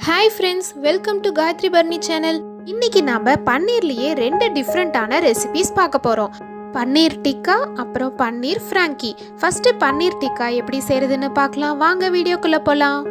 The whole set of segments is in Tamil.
Hi friends, welcome to Gayathri பர்னி சேனல். இன்னைக்கு நாம பன்னீர்லயே ரெண்டு டிஃப்ரெண்டான ரெசிபிஸ் பார்க்க போறோம். பன்னீர் டிக்கா அப்புறம் பன்னீர் ஃப்ராங்கி. ஃபர்ஸ்ட் பன்னீர் டிக்கா எப்படி செய்யறதுன்னு பார்க்கலாம். வாங்க வீடியோக்குள்ள போலாம்.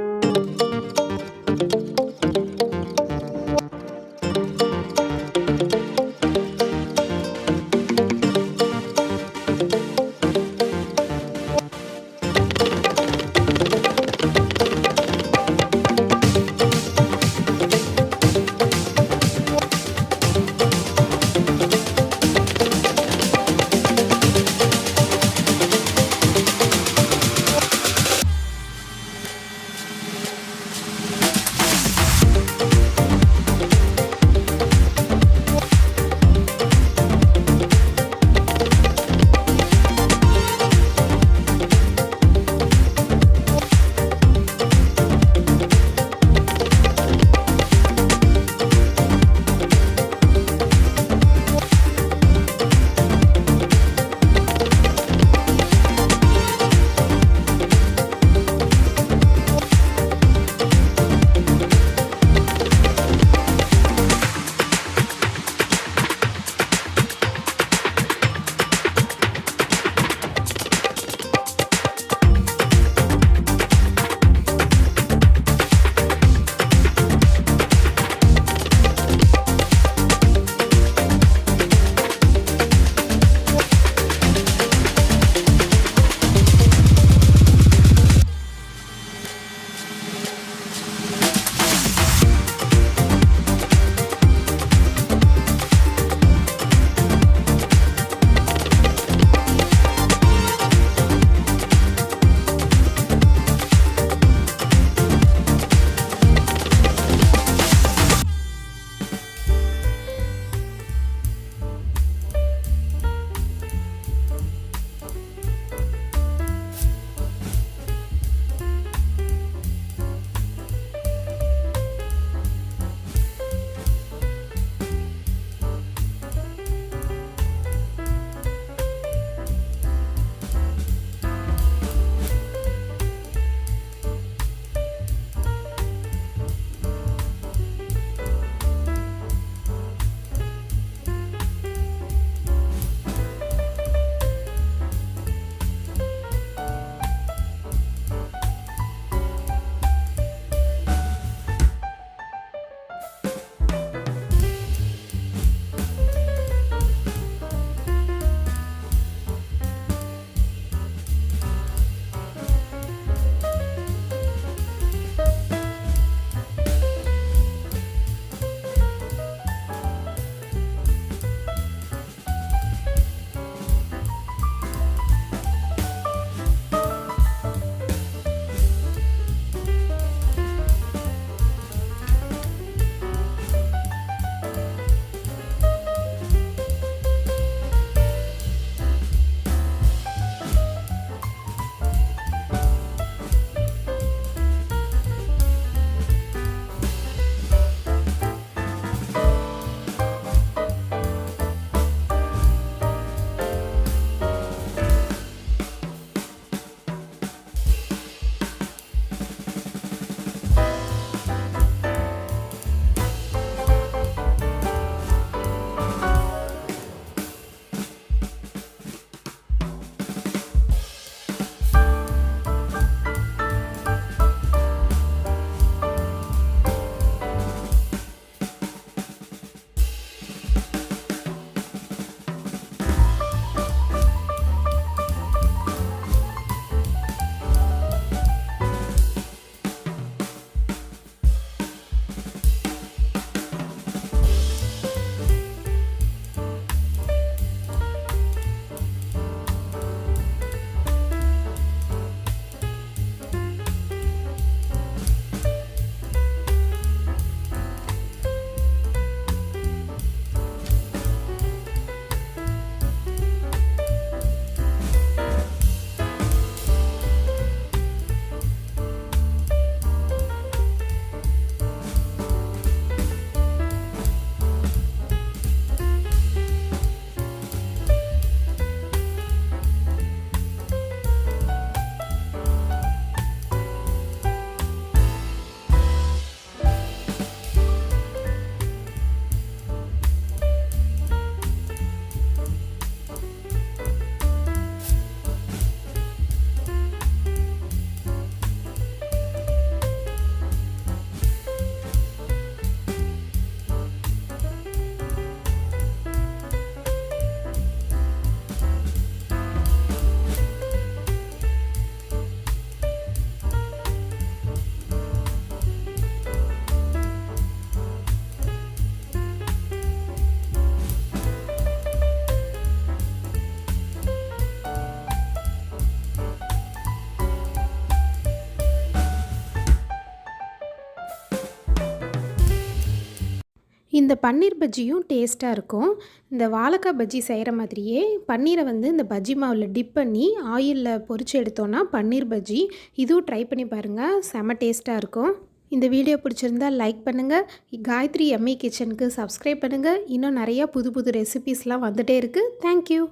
இந்த பன்னீர் பஜ்ஜியும் டேஸ்ட்டாக இருக்கும். இந்த வாழைக்காய் பஜ்ஜி செய்கிற மாதிரியே பன்னீரை வந்து இந்த பஜ்ஜி மாவில் டிப் பண்ணி ஆயிலில் பொரிச்சு எடுத்தோன்னா பன்னீர் பஜ்ஜி. இதுவும் ட்ரை பண்ணி பாருங்கள், செம டேஸ்ட்டாக இருக்கும். இந்த வீடியோ பிடிச்சிருந்தா லைக் பண்ணுங்கள். காயத்ரி எம்ஏ கிச்சனுக்கு சப்ஸ்கிரைப் பண்ணுங்கள். இன்னும் நிறையா புது புது ரெசிபீஸ்லாம் வந்துகிட்டே இருக்குது. தேங்க்யூ.